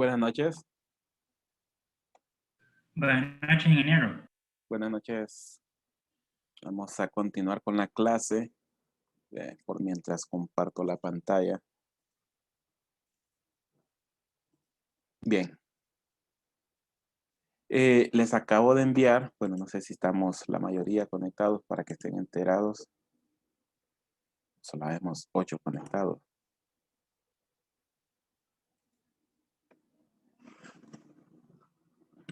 Buenas noches. Buenas noches, ingeniero. Buenas noches. Vamos a continuar con la clase por mientras comparto la pantalla. Bien. Les acabo de enviar, bueno, no sé si estamos la mayoría conectados para que estén enterados. Solo vemos 8 conectados.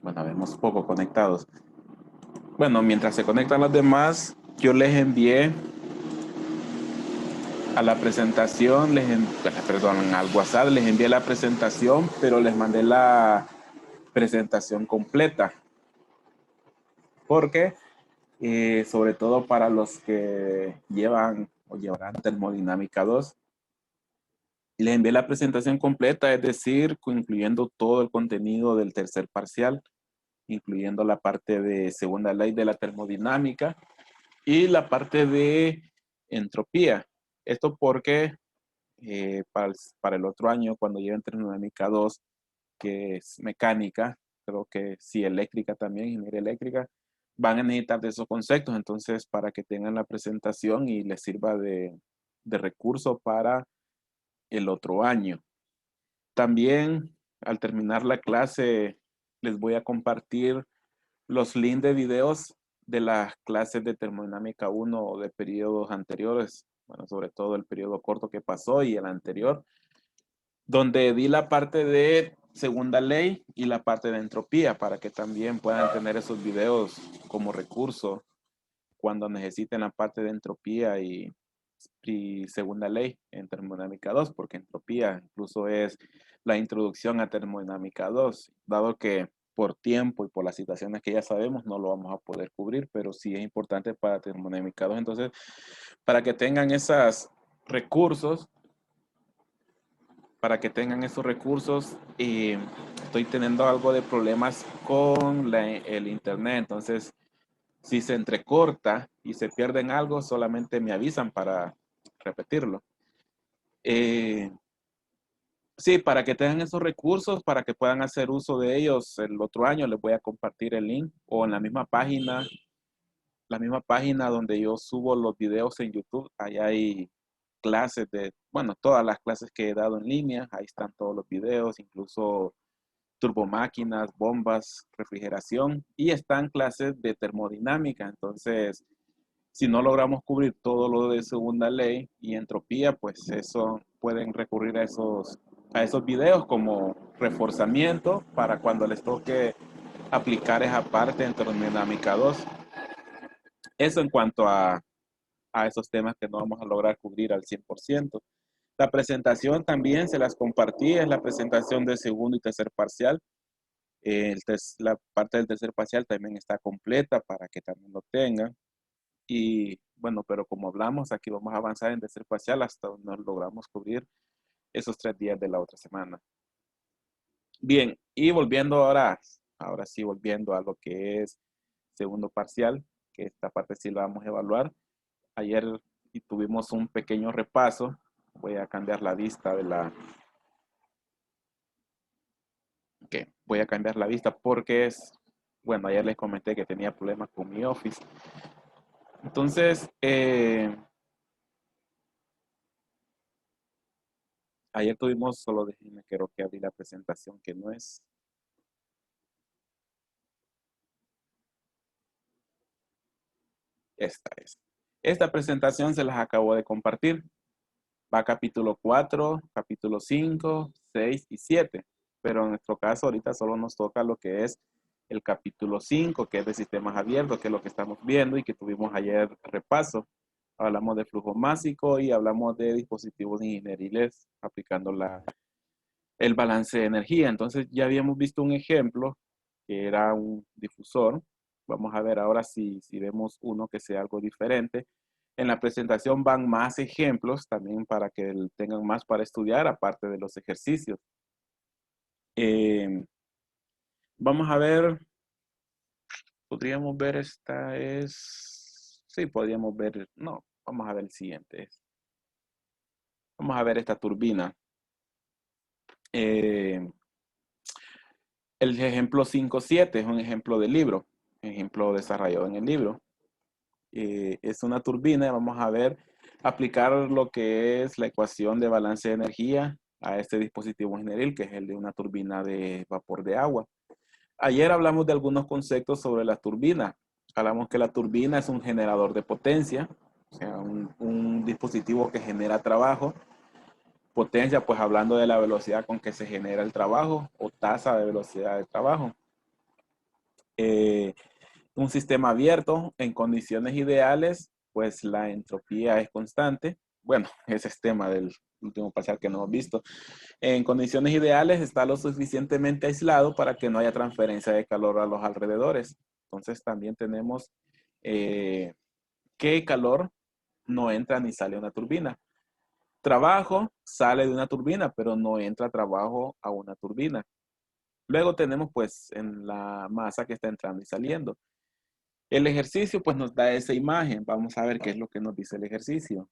Bueno, vemos poco conectados. Bueno, mientras se conectan los demás, yo les envié a la presentación, perdón, al WhatsApp les envié la presentación, pero les mandé la presentación completa. Porque, sobre todo para los que llevan o llevarán termodinámica 2, les envié la presentación completa, es decir, incluyendo todo el contenido del tercer parcial, incluyendo la parte de segunda ley de la termodinámica y la parte de entropía. Esto porque para el otro año, cuando lleven termodinámica 2, que es mecánica, creo que sí, eléctrica también, ingeniería eléctrica, van a necesitar de esos conceptos. Entonces, para que tengan la presentación y les sirva de recurso para el otro año. También, al terminar la clase, les voy a compartir los links de videos de las clases de termodinámica 1 o de periodos anteriores, bueno, sobre todo el periodo corto que pasó y el anterior, donde di la parte de segunda ley y la parte de entropía para que también puedan tener esos videos como recurso cuando necesiten la parte de entropía y segunda ley en termodinámica 2, porque entropía incluso es la introducción a termodinámica 2, dado que por tiempo y por las situaciones que ya sabemos no lo vamos a poder cubrir, pero sí es importante para termodinámica 2. Entonces, para que tengan esos recursos, estoy teniendo algo de problemas con el internet. Entonces, si se entrecorta y se pierden algo, solamente me avisan para repetirlo. Sí, para que tengan esos recursos, para que puedan hacer uso de ellos el otro año, les voy a compartir el link o en la misma página donde yo subo los videos en YouTube. Ahí hay clases bueno, todas las clases que he dado en línea, ahí están todos los videos, incluso turbomáquinas, bombas, refrigeración, y están clases de termodinámica. Entonces, si no logramos cubrir todo lo de segunda ley y entropía, pues eso pueden recurrir a esos videos como reforzamiento para cuando les toque aplicar esa parte en termodinámica 2. Eso en cuanto a esos temas que no vamos a lograr cubrir al 100%. La presentación también se las compartí, es la presentación de segundo y tercer parcial. La parte del tercer parcial también está completa para que también lo tengan. Y bueno, pero como hablamos, aquí vamos a avanzar en tercer parcial hasta donde logramos cubrir esos 3 días de la otra semana. Bien, y volviendo ahora sí, volviendo a lo que es segundo parcial, que esta parte sí la vamos a evaluar. Ayer tuvimos un pequeño repaso. Voy a cambiar la vista voy a cambiar la vista porque bueno, ayer les comenté que tenía problemas con mi Office. Entonces, ayer tuvimos, solo déjenme, creo que abrí la presentación que no es. Esta es. Esta presentación se las acabo de compartir. Va capítulo 4, capítulo 5, 6 y 7. Pero en nuestro caso ahorita solo nos toca lo que es el capítulo 5, que es de sistemas abiertos, que es lo que estamos viendo y que tuvimos ayer repaso. Hablamos de flujo másico y hablamos de dispositivos ingenieriles aplicando el balance de energía. Entonces ya habíamos visto un ejemplo que era un difusor. Vamos a ver ahora si vemos uno que sea algo diferente. En la presentación van más ejemplos también para que tengan más para estudiar, aparte de los ejercicios. Vamos a ver, podríamos ver sí, podríamos ver, no, vamos a ver el siguiente. Vamos a ver esta turbina. El ejemplo 5.7 es un ejemplo del libro, ejemplo desarrollado en el libro. Es una turbina, vamos a ver, aplicar lo que es la ecuación de balance de energía a este dispositivo general, que es el de una turbina de vapor de agua. Ayer hablamos de algunos conceptos sobre la turbina. Hablamos que la turbina es un generador de potencia, o sea, un dispositivo que genera trabajo. Potencia, pues hablando de la velocidad con que se genera el trabajo o tasa de velocidad de trabajo. Un sistema abierto en condiciones ideales, pues la entropía es constante. Bueno, ese es tema del último parcial que no hemos visto. En condiciones ideales está lo suficientemente aislado para que no haya transferencia de calor a los alrededores. Entonces también tenemos que calor no entra ni sale de una turbina. Trabajo sale de una turbina, pero no entra trabajo a una turbina. Luego tenemos pues en la masa que está entrando y saliendo. El ejercicio pues nos da esa imagen. Vamos a ver qué es lo que nos dice el ejercicio.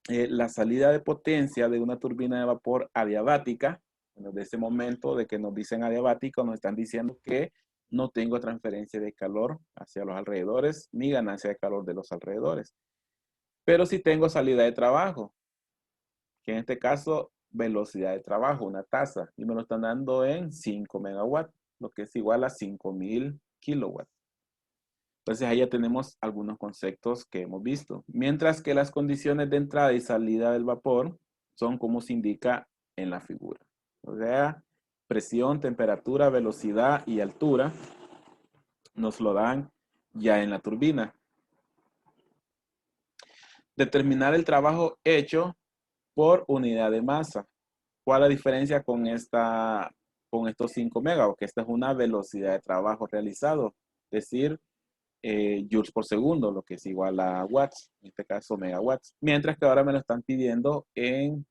La salida de potencia de una turbina de vapor adiabática, desde ese momento de que nos dicen adiabático, nos están diciendo que no tengo transferencia de calor hacia los alrededores ni ganancia de calor de los alrededores. Pero sí tengo salida de trabajo, que en este caso velocidad de trabajo, una tasa, y me lo están dando en 5 megawatts, lo que es igual a 5.000 kilowatts. Entonces ahí ya tenemos algunos conceptos que hemos visto. Mientras que las condiciones de entrada y salida del vapor son como se indica en la figura. O sea, presión, temperatura, velocidad y altura nos lo dan ya en la turbina. Determinar el trabajo hecho por unidad de masa. ¿Cuál es la diferencia con estos 5 megas? Que esta es una velocidad de trabajo realizado, es decir, joules por segundo, lo que es igual a watts, en este caso megawatts. Mientras que ahora me lo están pidiendo en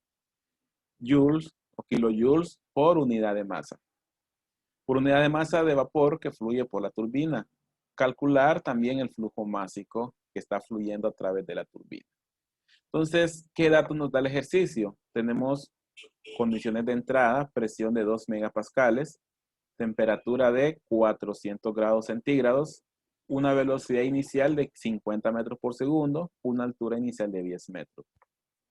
joules o kilojoules por unidad de masa. Por unidad de masa de vapor que fluye por la turbina. Calcular también el flujo másico que está fluyendo a través de la turbina. Entonces, ¿qué datos nos da el ejercicio? Tenemos condiciones de entrada, presión de 2 megapascales, temperatura de 400 grados centígrados, una velocidad inicial de 50 metros por segundo, una altura inicial de 10 metros.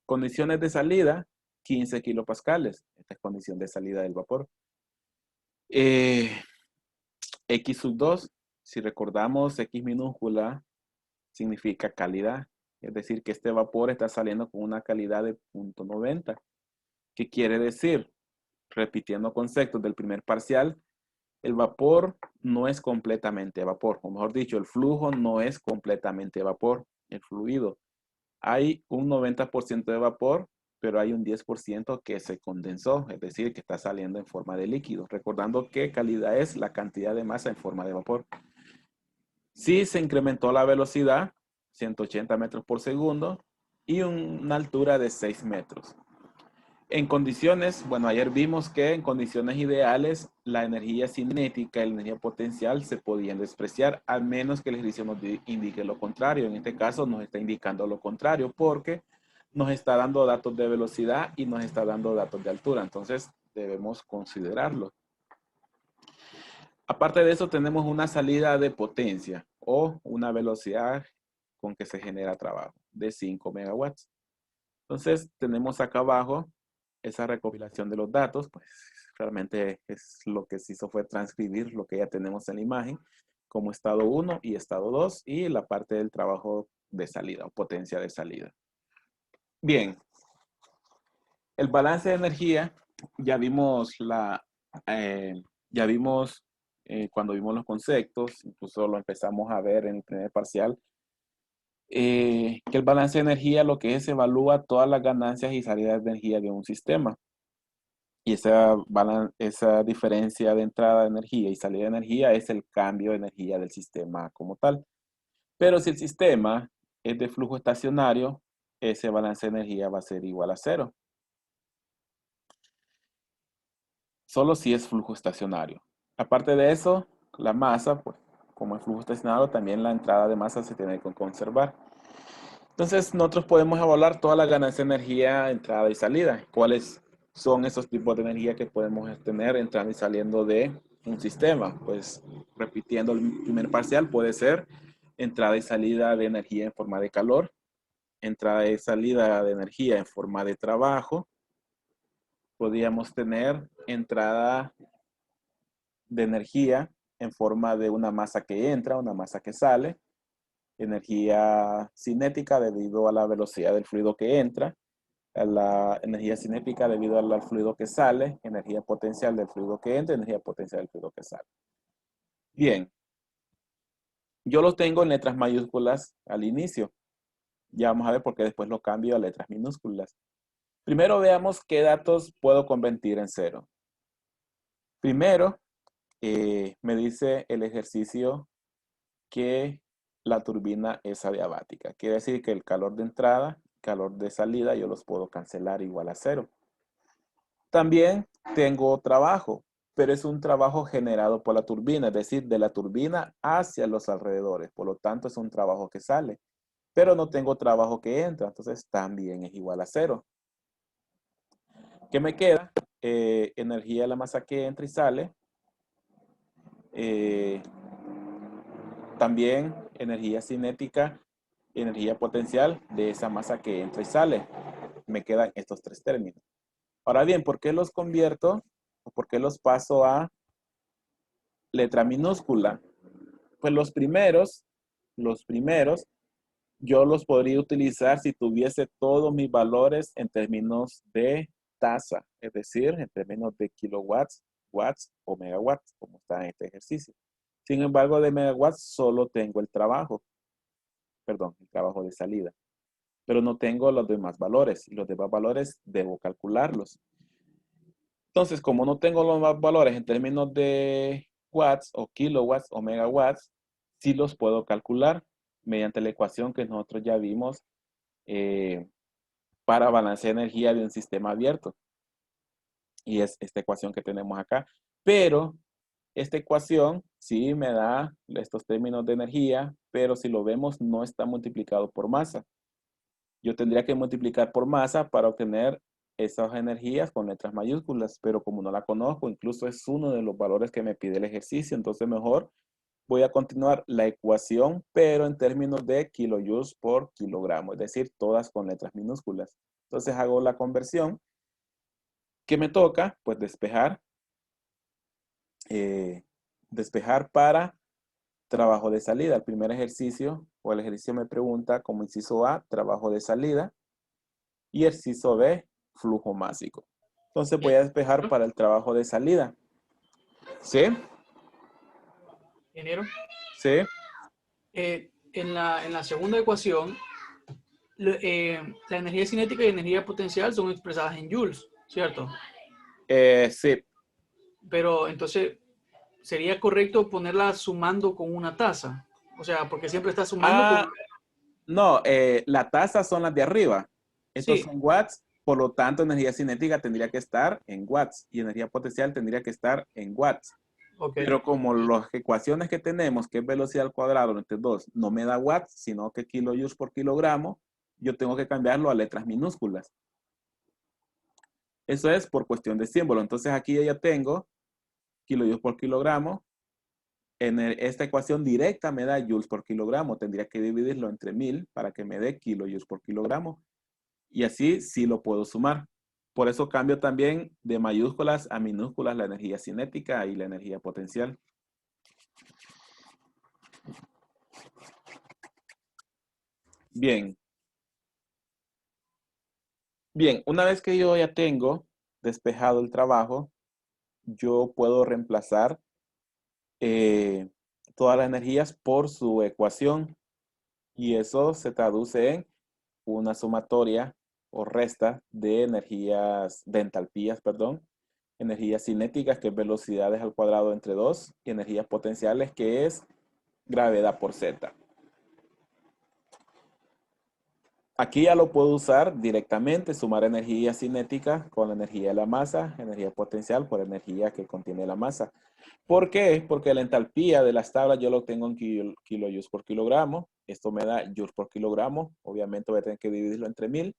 Condiciones de salida, 15 kilopascales. Esta es condición de salida del vapor. X sub 2, si recordamos, X minúscula significa calidad. Es decir, que este vapor está saliendo con una calidad de 0.90. ¿Qué quiere decir? Repitiendo conceptos del primer parcial, el vapor no es completamente vapor, o mejor dicho, el flujo no es completamente vapor, el fluido. Hay un 90% de vapor, pero hay un 10% que se condensó, es decir, que está saliendo en forma de líquido. Recordando que calidad es la cantidad de masa en forma de vapor. Sí se incrementó la velocidad, 180 metros por segundo, y una altura de 6 metros. En condiciones, bueno, ayer vimos que en condiciones ideales la energía cinética y la energía potencial se podían despreciar, al menos que el ejercicio nos indique lo contrario. En este caso nos está indicando lo contrario porque nos está dando datos de velocidad y nos está dando datos de altura. Entonces debemos considerarlo. Aparte de eso tenemos una salida de potencia o una velocidad con que se genera trabajo de 5 megawatts. Entonces tenemos acá abajo esa recopilación de los datos, pues realmente es lo que se hizo fue transcribir lo que ya tenemos en la imagen como estado 1 y estado 2 y la parte del trabajo de salida o potencia de salida. Bien, el balance de energía, ya vimos cuando vimos los conceptos, incluso lo empezamos a ver en el primer parcial, que el balance de energía lo que es evalúa todas las ganancias y salidas de energía de un sistema. Y esa diferencia de entrada de energía y salida de energía es el cambio de energía del sistema como tal. Pero si el sistema es de flujo estacionario, ese balance de energía va a ser igual a 0. Solo si es flujo estacionario. Aparte de eso, la masa, pues como es flujo estacionario, también la entrada de masa se tiene que conservar. Entonces nosotros podemos evaluar toda la ganancia de energía, entrada y salida. ¿Cuáles son esos tipos de energía que podemos tener entrando y saliendo de un sistema. Pues repitiendo el primer parcial, puede ser entrada y salida de energía en forma de calor, entrada y salida de energía en forma de trabajo. Podríamos tener entrada de energía en forma de una masa que entra, una masa que sale, energía cinética debido a la velocidad del fluido que entra, a la energía cinética debido al fluido que sale, energía potencial del fluido que entra, energía potencial del fluido que sale. Bien, yo lo tengo en letras mayúsculas al inicio. Ya vamos a ver por qué después lo cambio a letras minúsculas. Primero veamos qué datos puedo convertir en cero. Primero, me dice el ejercicio que la turbina es adiabática. Quiere decir que el calor de entrada, calor de salida, yo los puedo cancelar igual a cero. También tengo trabajo, pero es un trabajo generado por la turbina, es decir, de la turbina hacia los alrededores. Por lo tanto, es un trabajo que sale, pero no tengo trabajo que entra, entonces también es igual a cero. ¿Qué me queda? Energía de la masa que entra y sale. También energía cinética, energía potencial de esa masa que entra y sale. Me quedan estos tres términos. Ahora bien, ¿por qué los convierto o por qué los paso a letra minúscula? Pues los primeros, yo los podría utilizar si tuviese todos mis valores en términos de tasa, es decir, en términos de kilowatts, watts o megawatts, como está en este ejercicio. Sin embargo, de megawatts solo tengo el trabajo de salida, pero no tengo los demás valores, y los demás valores debo calcularlos. Entonces, como no tengo los demás valores en términos de watts o kilowatts o megawatts, sí los puedo calcular mediante la ecuación que nosotros ya vimos para balancear energía de un sistema abierto. Y es esta ecuación que tenemos acá. Pero esta ecuación sí me da estos términos de energía, pero si lo vemos no está multiplicado por masa. Yo tendría que multiplicar por masa para obtener esas energías con letras mayúsculas, pero como no la conozco, incluso es uno de los valores que me pide el ejercicio, entonces mejor voy a continuar la ecuación, pero en términos de kilojoules por kilogramo, es decir, todas con letras minúsculas. Entonces hago la conversión. ¿Qué me toca? Pues despejar para trabajo de salida. El primer ejercicio o el ejercicio me pregunta como inciso A, trabajo de salida, y inciso B, flujo másico. Entonces voy a despejar para el trabajo de salida. ¿Sí? Ingeniero, ¿Sí? en la segunda ecuación, la energía cinética y energía potencial son expresadas en joules, ¿cierto? Sí. Pero entonces, ¿sería correcto ponerla sumando con una tasa? O sea, porque siempre está sumando con... No, la tasa son las de arriba. Estos Sí, son watts, por lo tanto, energía cinética tendría que estar en watts y energía potencial tendría que estar en watts. ok. Pero como las ecuaciones que tenemos, que es velocidad al cuadrado entre 2, no me da watts, sino que kilojoules por kilogramo, yo tengo que cambiarlo a letras minúsculas. Eso es por cuestión de símbolo. Entonces aquí ya tengo kilojoules por kilogramo. En esta ecuación directa me da joules por kilogramo. Tendría que dividirlo entre 1000 para que me dé kilojoules por kilogramo. Y así sí lo puedo sumar. Por eso cambio también de mayúsculas a minúsculas la energía cinética y la energía potencial. Bien. Bien, una vez que yo ya tengo despejado el trabajo, yo puedo reemplazar todas las energías por su ecuación y eso se traduce en una sumatoria o resta de energías, de entalpías, perdón, energías cinéticas, que es velocidades al cuadrado entre 2, y energías potenciales, que es gravedad por Z. Aquí ya lo puedo usar directamente, sumar energía cinética con la energía de la masa, energía potencial por energía que contiene la masa. ¿Por qué? Porque la entalpía de las tablas yo lo tengo en kilojoules por kilogramo. Esto me da joules por kilogramo. Obviamente voy a tener que dividirlo entre 1000.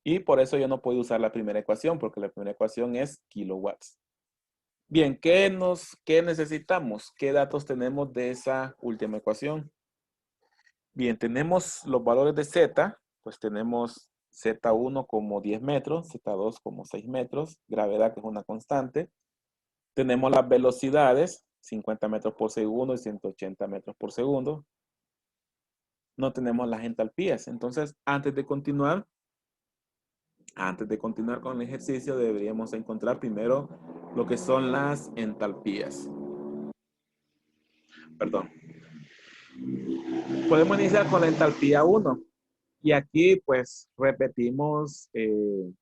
Y por eso yo no puedo usar la primera ecuación, porque la primera ecuación es kilowatts. Bien, ¿qué necesitamos? ¿Qué datos tenemos de esa última ecuación? Bien, tenemos los valores de Z, pues tenemos Z1 como 10 metros, Z2 como 6 metros, gravedad que es una constante. Tenemos las velocidades, 50 metros por segundo y 180 metros por segundo. No tenemos las entalpías. Entonces, antes de continuar con el ejercicio, deberíamos encontrar primero lo que son las entalpías. Perdón. Podemos iniciar con la entalpía 1. Y aquí, pues, repetimos el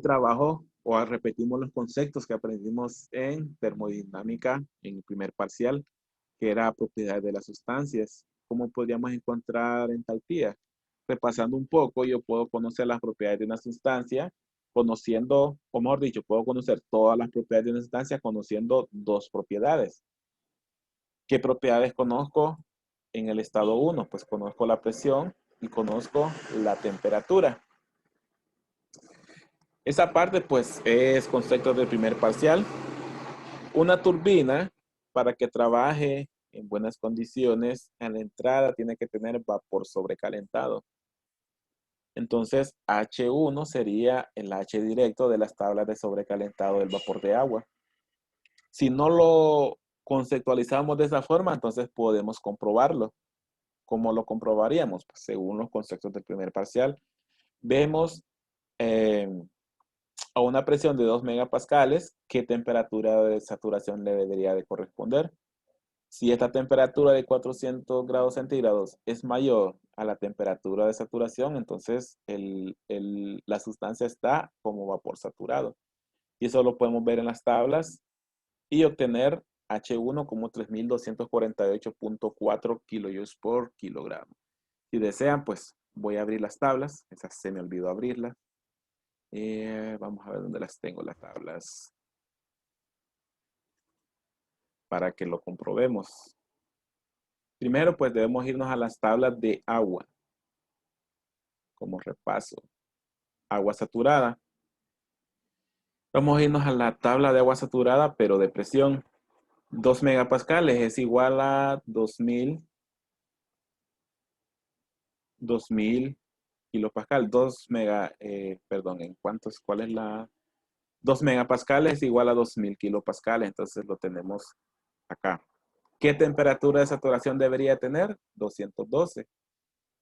trabajo o repetimos los conceptos que aprendimos en termodinámica en el primer parcial, que era propiedades de las sustancias. ¿Cómo podríamos encontrar entalpía? Repasando un poco, yo puedo conocer las propiedades de una sustancia conociendo, o mejor dicho, puedo conocer todas las propiedades de una sustancia conociendo dos propiedades. ¿Qué propiedades conozco en el estado 1? Pues conozco la presión y conozco la temperatura. Esa parte, pues, es concepto del primer parcial. Una turbina, para que trabaje en buenas condiciones, en la entrada tiene que tener vapor sobrecalentado. Entonces, H1 sería el H directo de las tablas de sobrecalentado del vapor de agua. Si no lo conceptualizamos de esa forma, entonces podemos comprobarlo. ¿Cómo lo comprobaríamos? Pues según los conceptos del primer parcial, vemos a una presión de 2 megapascales, ¿qué temperatura de saturación le debería de corresponder? Si esta temperatura de 400 grados centígrados es mayor a la temperatura de saturación, entonces la sustancia está como vapor saturado. Y eso lo podemos ver en las tablas y obtener H1 como 3248.4 kilojoules por kilogramo. Si desean, pues voy a abrir las tablas. Esas se me olvidó abrirlas. Vamos a ver dónde las tengo, las tablas, para que lo comprobemos. Primero, pues debemos irnos a las tablas de agua. Como repaso. Agua saturada. Vamos a irnos a la tabla de agua saturada, pero de presión. 2 megapascales es igual a 2000 kilopascal. 2 mega, perdón, ¿en cuántos? ¿Cuál es la? 2 megapascales es igual a 2000 kilopascales. Entonces lo tenemos acá. ¿Qué temperatura de saturación debería tener? 212.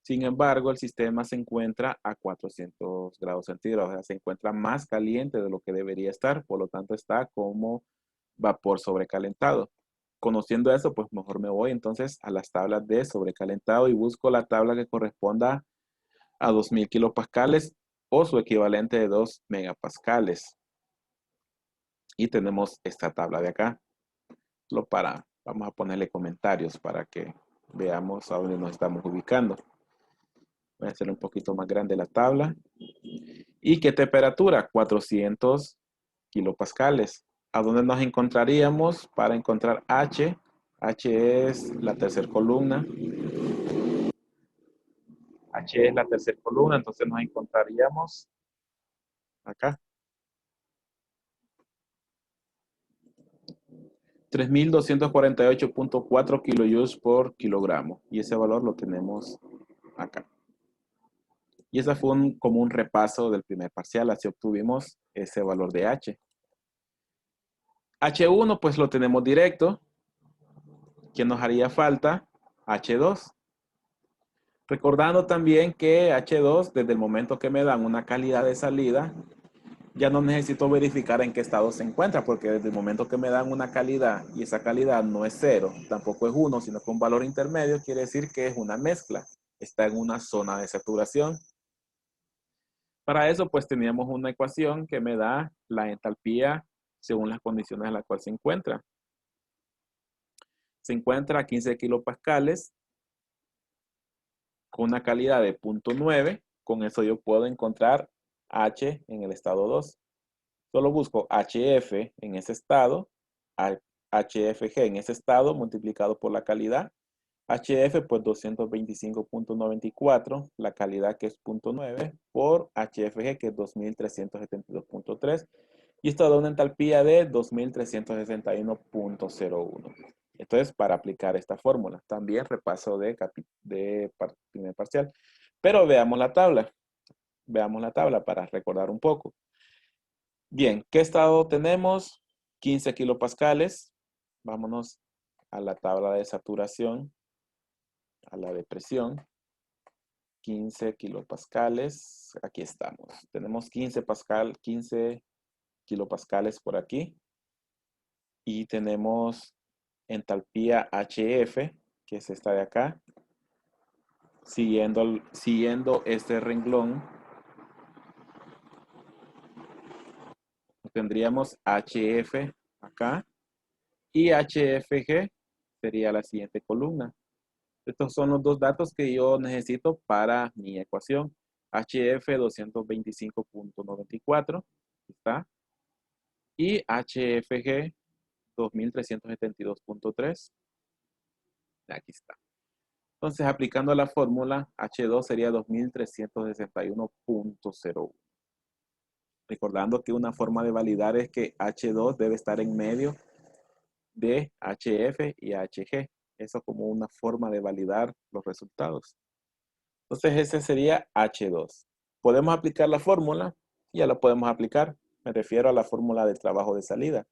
Sin embargo, el sistema se encuentra a 400 grados centígrados, o sea, se encuentra más caliente de lo que debería estar, por lo tanto está como vapor sobrecalentado. Conociendo eso, pues mejor me voy entonces a las tablas de sobrecalentado y busco la tabla que corresponda a 2000 kilopascales o su equivalente de 2 megapascales. Y tenemos esta tabla de acá. Vamos a ponerle comentarios para que veamos a dónde nos estamos ubicando. Voy a hacer un poquito más grande la tabla. ¿Y qué temperatura? 400 kilopascales. ¿A dónde nos encontraríamos para encontrar H? H es la tercera columna. H es la tercera columna, entonces nos encontraríamos acá. 3248.4 kilojoules por kilogramo. Y ese valor lo tenemos acá. Y ese fue como un repaso del primer parcial. Así obtuvimos ese valor de H. H1 pues lo tenemos directo. ¿Qué nos haría falta? H2. Recordando también que H2, desde el momento que me dan una calidad de salida, ya no necesito verificar en qué estado se encuentra, porque desde el momento que me dan una calidad y esa calidad no es 0, tampoco es 1, sino que un valor intermedio, quiere decir que es una mezcla. Está en una zona de saturación. Para eso, pues teníamos una ecuación que me da la entalpía según las condiciones en las cuales se encuentra. Se encuentra a 15 kilopascales con una calidad de 0.9. Con eso yo puedo encontrar H en el estado 2. Solo busco HF en ese estado, HFG en ese estado multiplicado por la calidad HF pues 225.94, la calidad que es 0.9 por HFG que es 2372.3 y esto da una entalpía de 2361.01. Esto es para aplicar esta fórmula. También repaso de primer parcial. Pero veamos la tabla. Veamos la tabla para recordar un poco. Bien, ¿qué estado tenemos? 15 kilopascales. Vámonos a la tabla de saturación, a la de presión. 15 kilopascales. Aquí estamos. Tenemos 15 kilopascales por aquí. Y tenemos entalpía HF, que es esta de acá. Siguiendo este renglón, tendríamos HF acá y HFG sería la siguiente columna. Estos son los dos datos que yo necesito para mi ecuación. HF 225.94, está. Y HFG 2372.3, aquí está. Entonces, aplicando la fórmula, H2 sería 2361.01. Recordando que una forma de validar es que H2 debe estar en medio de HF y HG. Eso como una forma de validar los resultados. Entonces, ese sería H2. Podemos aplicar la fórmula, ya la podemos aplicar. Me refiero a la fórmula del trabajo de salida.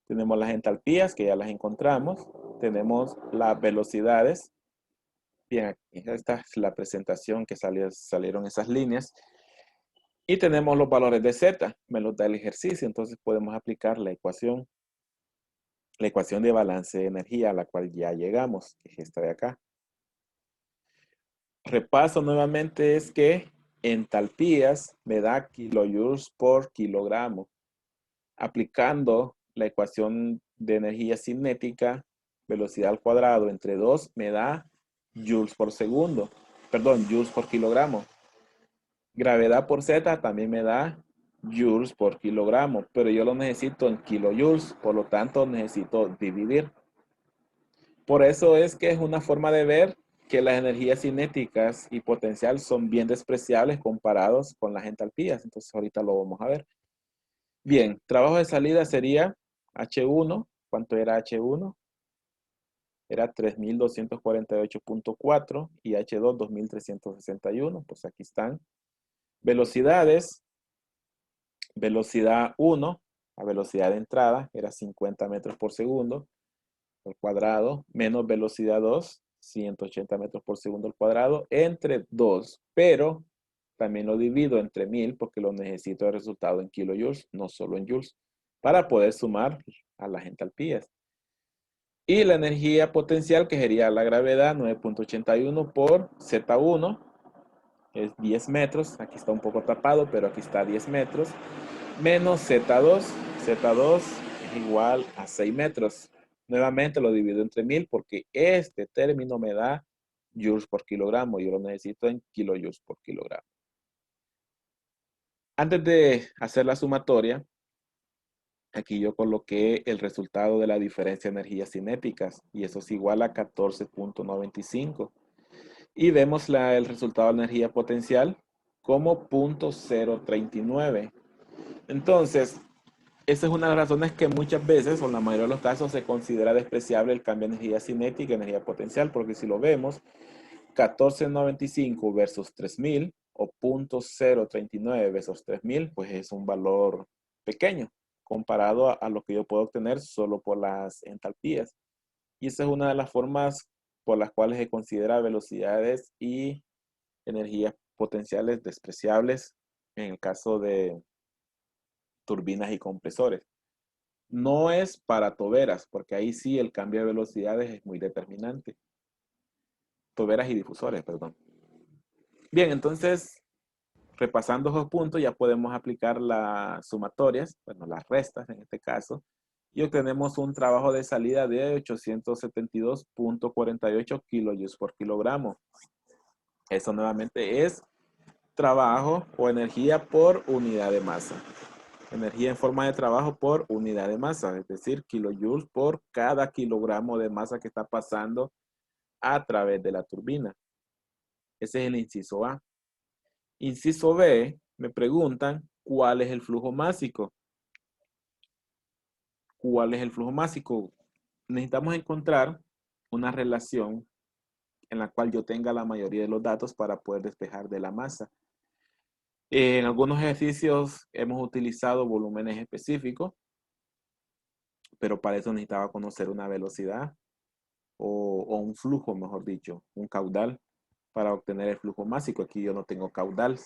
Tenemos las entalpías, que ya las encontramos. Tenemos las velocidades. Bien, esta es la presentación que salieron esas líneas. Y tenemos los valores de Z, me los da el ejercicio, entonces podemos aplicar la ecuación de balance de energía a la cual ya llegamos, que es esta de acá. Repaso nuevamente es que entalpías me da kilojoules por kilogramo. Aplicando la ecuación de energía cinética, velocidad al cuadrado entre 2 me da joules por segundo. Perdón, joules por kilogramo. Gravedad por Z también me da joules por kilogramo, pero yo lo necesito en kilojoules, por lo tanto necesito dividir. Por eso es que es una forma de ver que las energías cinéticas y potencial son bien despreciables comparados con las entalpías. Entonces ahorita lo vamos a ver. Bien, trabajo de salida sería H1. ¿Cuánto era H1? Era 3248.4 y H2 2361. Pues aquí están. Velocidades. Velocidad 1, la velocidad de entrada era 50 metros por segundo al cuadrado, menos velocidad 2, 180 metros por segundo al cuadrado, entre 2, pero también lo divido entre 1000 porque lo necesito el resultado en kilojoules, no solo en joules, para poder sumar a las entalpías. Y la energía potencial, que sería la gravedad, 9.81 por Z1, es 10 metros, aquí está un poco tapado, pero aquí está 10 metros, menos Z2. Z2 es igual a 6 metros. Nuevamente lo divido entre 1000 porque este término me da joules por kilogramo. Yo lo necesito en kilojoules por kilogramo. Antes de hacer la sumatoria, aquí yo coloqué el resultado de la diferencia de energías cinéticas y eso es igual a 14.95. Y vemos el resultado de energía potencial como 0.039. Entonces, esa es una de las razones que muchas veces, o en la mayoría de los casos, se considera despreciable el cambio de energía cinética y energía potencial, porque si lo vemos, 1495 versus 3000 o 0.039 versus 3000, pues es un valor pequeño comparado a lo que yo puedo obtener solo por las entalpías. Y esa es una de las formas por las cuales se considera velocidades y energías potenciales despreciables en el caso de turbinas y compresores. No es para toberas, porque ahí sí el cambio de velocidades es muy determinante. Toberas y difusores, perdón. Bien, entonces, repasando esos puntos, ya podemos aplicar las sumatorias, bueno, las restas en este caso, y obtenemos un trabajo de salida de 872.48 kilojoules por kilogramo. Eso nuevamente es trabajo o energía por unidad de masa. Energía en forma de trabajo por unidad de masa, es decir, kilojoules por cada kilogramo de masa que está pasando a través de la turbina. Ese es el inciso A. Inciso B, me preguntan, ¿cuál es el flujo másico? ¿Cuál es el flujo másico? Necesitamos encontrar una relación en la cual yo tenga la mayoría de los datos para poder despejar de la masa. En algunos ejercicios hemos utilizado volúmenes específicos, pero para eso necesitaba conocer una velocidad o un flujo, mejor dicho, un caudal para obtener el flujo másico. Aquí yo no tengo caudal.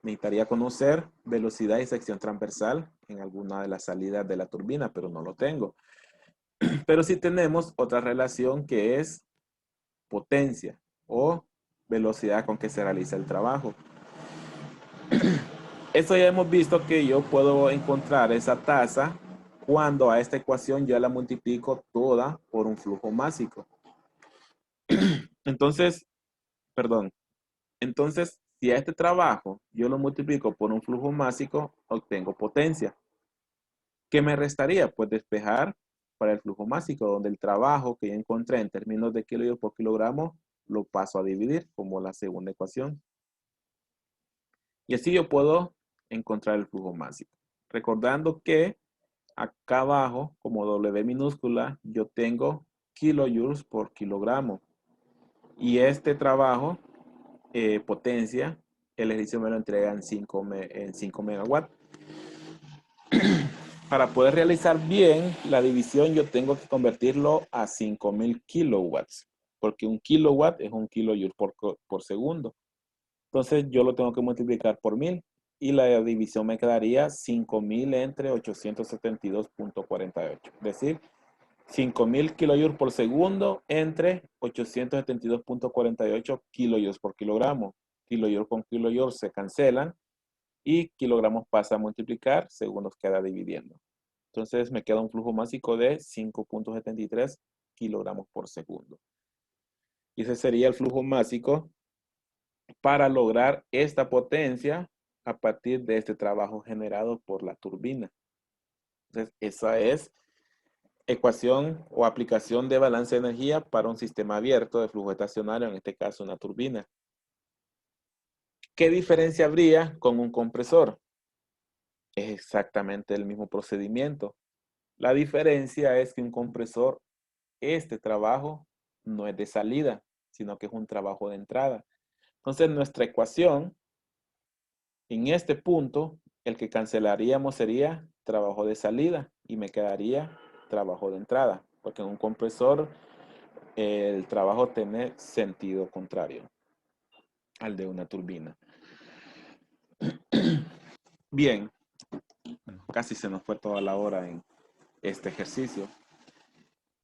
Necesitaría conocer velocidad y sección transversal en alguna de las salidas de la turbina, pero no lo tengo. Pero sí tenemos otra relación que es potencia o velocidad con que se realiza el trabajo. Esto ya hemos visto que yo puedo encontrar esa tasa cuando a esta ecuación yo la multiplico toda por un flujo másico. Entonces, si a este trabajo yo lo multiplico por un flujo másico, obtengo potencia. ¿Qué me restaría? Pues despejar para el flujo másico, donde el trabajo que yo encontré en términos de kilojoule por kilogramo lo paso a dividir como la segunda ecuación. Y así yo puedo encontrar el flujo másico. Recordando que acá abajo, como W minúscula, yo tengo kilojoules por kilogramo. Y este trabajo, potencia, el ejercicio me lo entrega en 5 megawatts. Para poder realizar bien la división, yo tengo que convertirlo a 5000 kilowatts, porque un kilowatt es un kilojoule por segundo. Entonces yo lo tengo que multiplicar por 1000 y la división me quedaría 5000 entre 872.48. Es decir, 5000 kilojoules por segundo entre 872.48 kilojoules por kilogramo. Kilojoule con kilojoule se cancelan y kilogramos pasa a multiplicar según nos queda dividiendo. Entonces me queda un flujo másico de 5.73 kilogramos por segundo. Y ese sería el flujo másico para lograr esta potencia a partir de este trabajo generado por la turbina. Entonces, esa es ecuación o aplicación de balance de energía para un sistema abierto de flujo estacionario, en este caso una turbina. ¿Qué diferencia habría con un compresor? Es exactamente el mismo procedimiento. La diferencia es que un compresor, este trabajo no es de salida, sino que es un trabajo de entrada. Entonces, nuestra ecuación, en este punto, el que cancelaríamos sería trabajo de salida y me quedaría trabajo de entrada, porque en un compresor el trabajo tiene sentido contrario al de una turbina. Bien, bueno, casi se nos fue toda la hora en este ejercicio.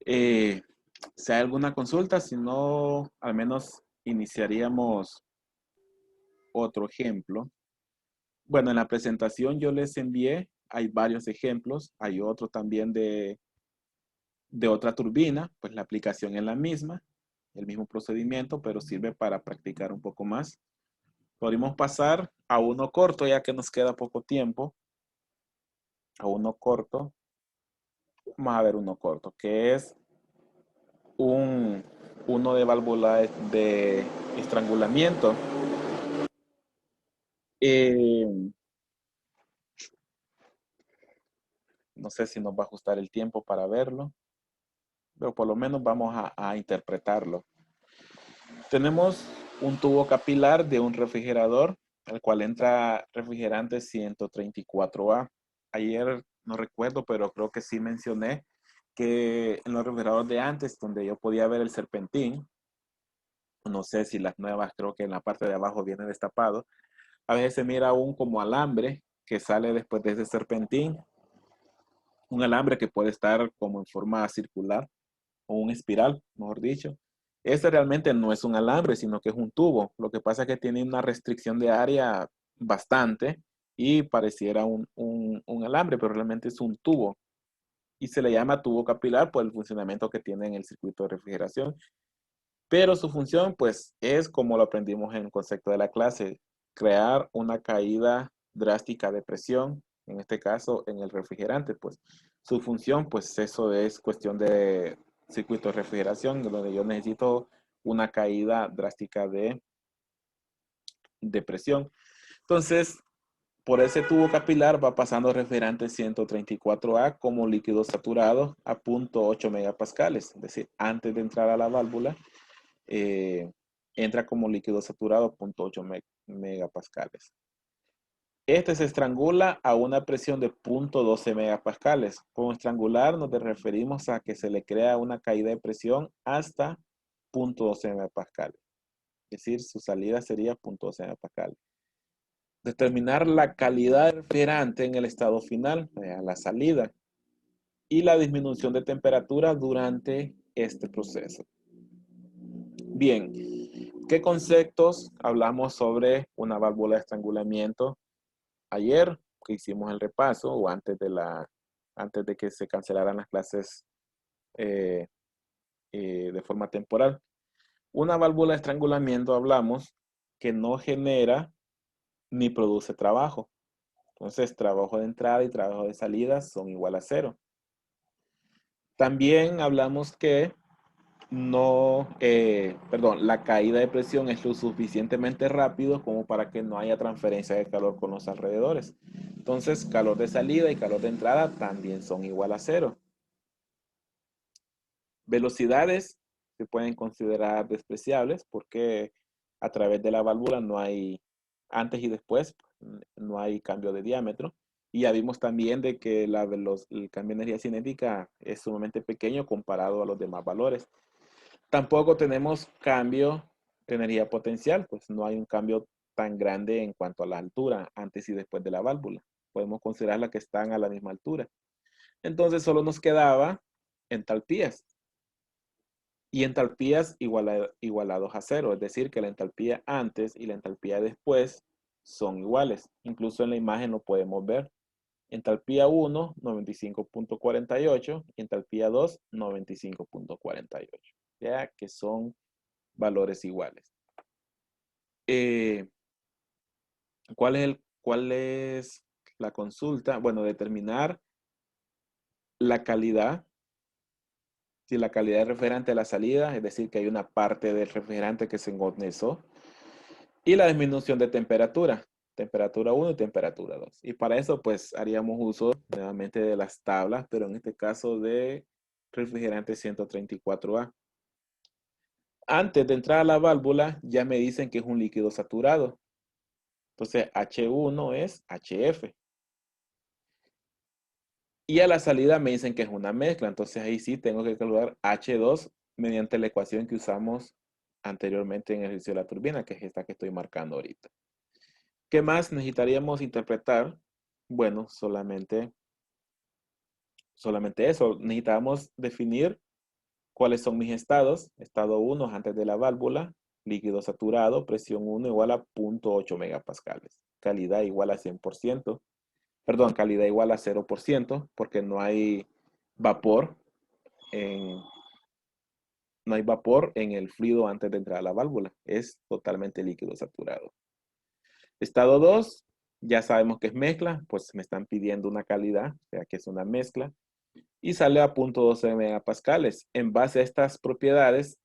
Si hay alguna consulta, si no, al menos iniciaríamos otro ejemplo. Bueno, en la presentación yo les envié, hay varios ejemplos, hay otro también de otra turbina, pues la aplicación es la misma, el mismo procedimiento, pero sirve para practicar un poco más. Podríamos pasar a uno corto, ya que nos queda poco tiempo. A uno corto. Vamos a ver uno corto, que es uno de válvula de estrangulamiento. No sé si nos va a ajustar el tiempo para verlo, pero por lo menos vamos a interpretarlo. Tenemos un tubo capilar de un refrigerador, al cual entra refrigerante 134A. Ayer no recuerdo, pero creo que sí mencioné que en los refrigeradores de antes, donde yo podía ver el serpentín, no sé si las nuevas, creo que en la parte de abajo viene destapado, a veces se mira un como alambre que sale después de ese serpentín, un alambre que puede estar como en forma circular o un espiral, mejor dicho. Este realmente no es un alambre, sino que es un tubo. Lo que pasa es que tiene una restricción de área bastante y pareciera un alambre, pero realmente es un tubo. Y se le llama tubo capilar por el funcionamiento que tiene en el circuito de refrigeración. Pero su función, pues, es como lo aprendimos en el concepto de la clase, crear una caída drástica de presión, en este caso en el refrigerante. Pues su función, pues eso es cuestión de circuito de refrigeración, donde yo necesito una caída drástica de presión. Entonces, por ese tubo capilar va pasando refrigerante 134A como líquido saturado a 0.8 megapascales. Es decir, antes de entrar a la válvula, entra como líquido saturado a 0.8 megapascales. Este se estrangula a una presión de 0.12 megapascales. Con estrangular nos referimos a que se le crea una caída de presión hasta 0.12 megapascales. Es decir, su salida sería 0.12 megapascales. Determinar la calidad del refrigerante en el estado final, a la salida, y la disminución de temperatura durante este proceso. Bien, ¿qué conceptos hablamos sobre una válvula de estrangulamiento? Ayer que hicimos el repaso, o antes de que se cancelaran las clases de forma temporal. Una válvula de estrangulamiento hablamos que no genera ni produce trabajo. Entonces, trabajo de entrada y trabajo de salida son igual a 0. También hablamos que la caída de presión es lo suficientemente rápido como para que no haya transferencia de calor con los alrededores. Entonces, calor de salida y calor de entrada también son igual a 0. Velocidades se pueden considerar despreciables porque a través de la válvula no hay, antes y después, no hay cambio de diámetro. Y ya vimos también de que el cambio de energía cinética es sumamente pequeño comparado a los demás valores. Tampoco tenemos cambio de energía potencial, pues no hay un cambio tan grande en cuanto a la altura antes y después de la válvula. Podemos considerarla que están a la misma altura. Entonces solo nos quedaba entalpías. Y entalpías igualados a 0, es decir, que la entalpía antes y la entalpía después son iguales. Incluso en la imagen lo podemos ver. Entalpía 1, 95.48, y entalpía 2, 95.48. Ya que son valores iguales. ¿Cuál es la consulta? Bueno, determinar la calidad. Si la calidad del refrigerante de la salida, es decir, que hay una parte del refrigerante que se engordezó. Y la disminución de temperatura. Temperatura 1 y temperatura 2. Y para eso, pues, haríamos uso nuevamente de las tablas, pero en este caso de refrigerante 134A. Antes de entrar a la válvula, ya me dicen que es un líquido saturado. Entonces, H1 es HF. Y a la salida me dicen que es una mezcla. Entonces, ahí sí tengo que calcular H2 mediante la ecuación que usamos anteriormente en el ejercicio de la turbina, que es esta que estoy marcando ahorita. ¿Qué más necesitaríamos interpretar? Bueno, solamente eso. Necesitamos definir cuáles son mis estados. Estado 1 antes de la válvula, líquido saturado, presión 1 igual a 0.8 megapascales. Calidad igual a 100%. Perdón, calidad igual a 0% porque no hay vapor en el fluido antes de entrar a la válvula. Es totalmente líquido saturado. Estado 2, ya sabemos que es mezcla, pues me están pidiendo una calidad, o sea que es una mezcla, y sale a 0.12 megapascales. En base a estas propiedades,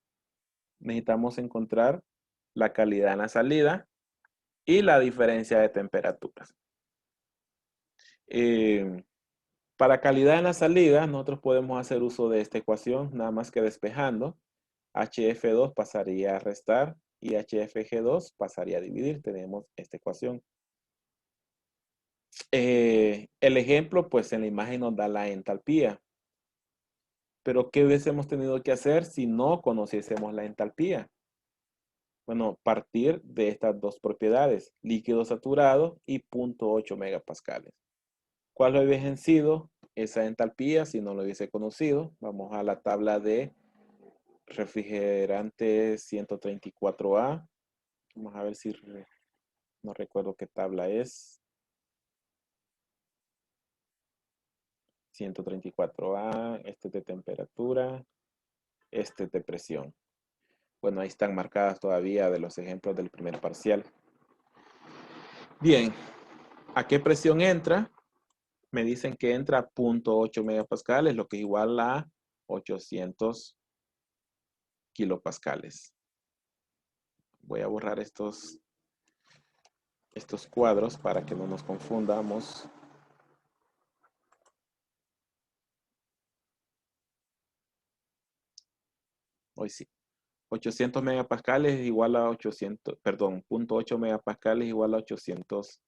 necesitamos encontrar la calidad en la salida y la diferencia de temperaturas. Para calidad en la salida, nosotros podemos hacer uso de esta ecuación, nada más que despejando. HF2 pasaría a restar y HFG2 pasaría a dividir. Tenemos esta ecuación. El ejemplo, pues en la imagen nos da la entalpía. Pero ¿qué hubiésemos tenido que hacer si no conociésemos la entalpía? Bueno, partir de estas dos propiedades, líquido saturado y 0.8 megapascales. ¿Cuál hubiesen sido esa entalpía si no lo hubiese conocido? Vamos a la tabla de refrigerante 134A. Vamos a ver si no recuerdo qué tabla es. 134A, este es de temperatura, este es de presión. Bueno, ahí están marcadas todavía de los ejemplos del primer parcial. Bien, ¿a qué presión entra? Me dicen que entra a 0.8 megapascales, lo que es igual a 800 kilopascales. Voy a borrar estos cuadros para que no nos confundamos. Hoy sí. 800 megapascales es igual a 800, perdón, 0.8 megapascales es igual a 800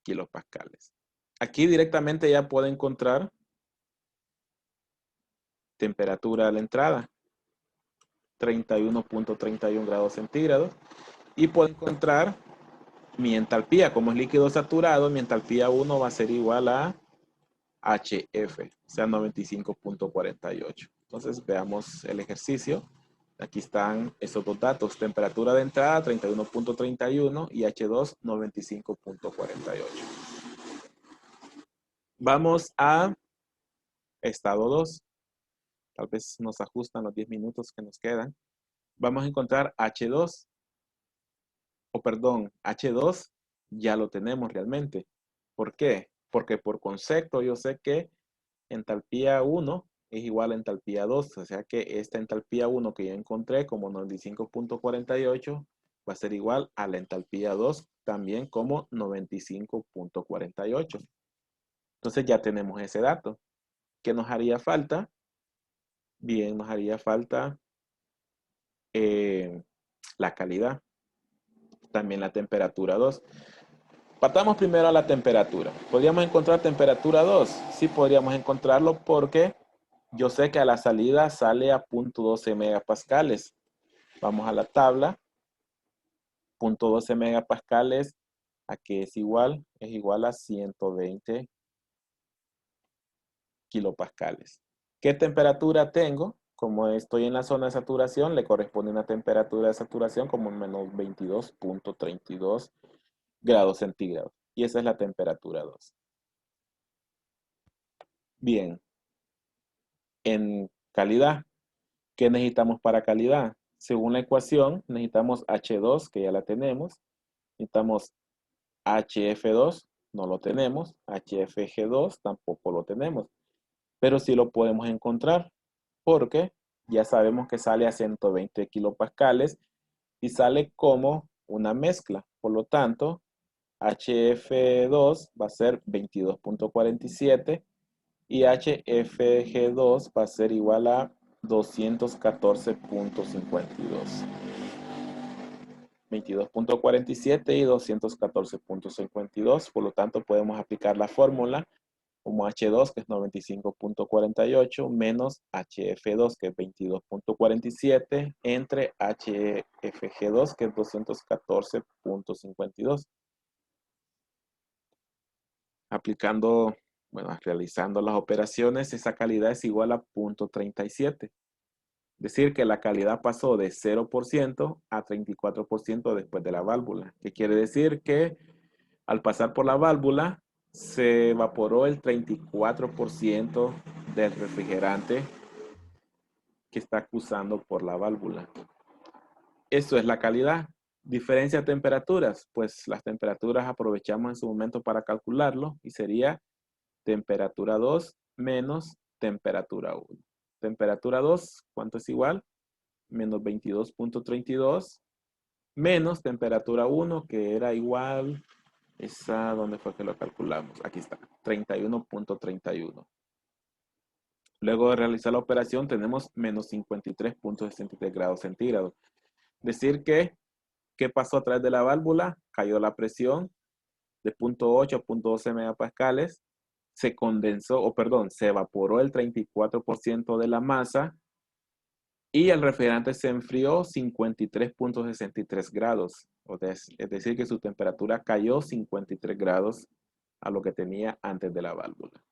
kilopascales. Aquí directamente ya puedo encontrar temperatura a la entrada, 31.31 grados centígrados. Y puedo encontrar mi entalpía. Como es líquido saturado, mi entalpía 1 va a ser igual a HF, o sea, 95.48. Entonces, veamos el ejercicio. Aquí están esos dos datos. Temperatura de entrada, 31.31 y H2, 95.48. Vamos a estado 2. Tal vez nos ajustan los 10 minutos que nos quedan. Vamos a encontrar H2. O perdón, H2 ya lo tenemos realmente. ¿Por qué? Porque por concepto yo sé que entalpía 1 es igual a entalpía 2. O sea que esta entalpía 1 que ya encontré como 95.48 va a ser igual a la entalpía 2 también como 95.48. Entonces ya tenemos ese dato. ¿Qué nos haría falta? Bien, nos haría falta la calidad. También la temperatura 2. Partamos primero a la temperatura. ¿Podríamos encontrar temperatura 2? Sí, podríamos encontrarlo porque yo sé que a la salida sale a 0.12 megapascales. Vamos a la tabla. 0.12 megapascales, ¿a qué es igual? Es igual a 120 kilopascales. ¿Qué temperatura tengo? Como estoy en la zona de saturación, le corresponde una temperatura de saturación como menos 22.32 grados centígrados. Y esa es la temperatura 2. Bien. En calidad, ¿qué necesitamos para calidad? Según la ecuación, necesitamos H2, que ya la tenemos. Necesitamos HF2, no lo tenemos. HFG2, tampoco lo tenemos. Pero sí lo podemos encontrar, porque ya sabemos que sale a 120 kilopascales y sale como una mezcla. Por lo tanto, HF2 va a ser 22.47 y HFG2 va a ser igual a 214.52. 22.47 y 214.52. Por lo tanto, podemos aplicar la fórmula como H2, que es 95.48, menos HF2, que es 22.47, entre HFG2, que es 214.52. Aplicando, bueno, realizando las operaciones, esa calidad es igual a 0.37. Decir que la calidad pasó de 0% a 34% después de la válvula. ¿Qué quiere decir? Que al pasar por la válvula se evaporó el 34% del refrigerante que está cruzando por la válvula. Eso es la calidad. Diferencia de temperaturas. Pues las temperaturas aprovechamos en su momento para calcularlo y sería temperatura 2 menos temperatura 1. Temperatura 2, ¿cuánto es igual? Menos 22.32 menos temperatura 1, que era igual, esa, ¿dónde fue que lo calculamos? Aquí está, 31.31. Luego de realizar la operación tenemos menos 53.63 grados centígrados. Decir que, ¿qué pasó a través de la válvula? Cayó la presión de 0.8 a 0.12 megapascales. Se condensó, o perdón, se evaporó el 34% de la masa y el refrigerante se enfrió 53.63 grados. Es decir, que su temperatura cayó 53 grados a lo que tenía antes de la válvula.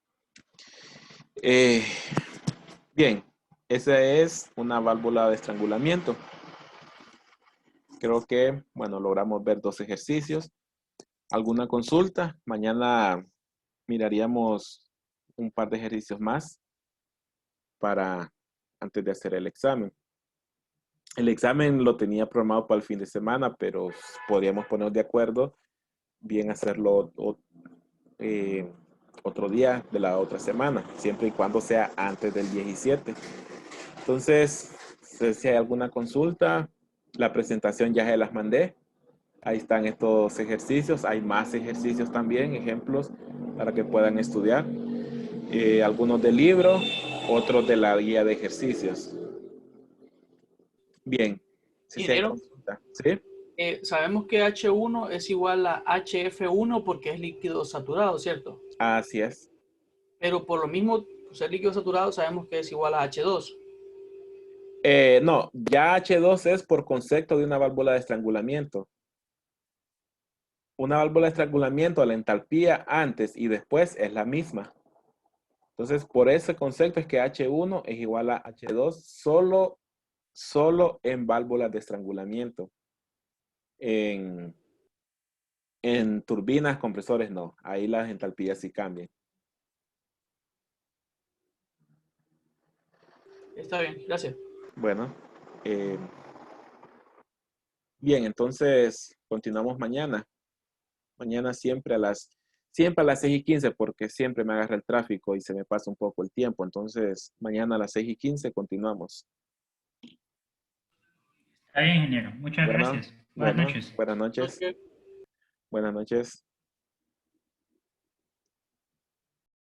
Bien, esa es una válvula de estrangulamiento. Creo que, bueno, logramos ver 2 ejercicios. ¿Alguna consulta? Mañana miraríamos un par de ejercicios más para antes de hacer el examen. El examen lo tenía programado para el fin de semana, pero podríamos ponernos de acuerdo bien hacerlo otro día de la otra semana, siempre y cuando sea antes del 17. Entonces, si hay alguna consulta, La presentación ya se las mandé. Ahí están estos ejercicios. Hay más ejercicios también, ejemplos para que puedan estudiar. Algunos del libro, otros de la guía de ejercicios. Bien. Si se Ingeniero, consulta. ¿Sí? sabemos que H1 es igual a HF1 porque es líquido saturado, ¿cierto? Así es. Pero por lo mismo, por ser líquido saturado, sabemos que es igual a H2. No, ya H2 es por concepto de una válvula de estrangulamiento. Una válvula de estrangulamiento, la entalpía antes y después es la misma. Entonces, por ese concepto es que H1 es igual a H2 solo en válvulas de estrangulamiento. En turbinas, compresores, no. Ahí las entalpías sí cambian. Está bien, gracias. Bueno, bien, entonces continuamos mañana. Mañana siempre a las 6:15 porque siempre me agarra el tráfico y se me pasa un poco el tiempo. Entonces, mañana a las 6:15 continuamos. Está bien, ingeniero. Muchas Bueno, gracias. Buenas bueno, noches. buenas noches. Ok. Buenas noches.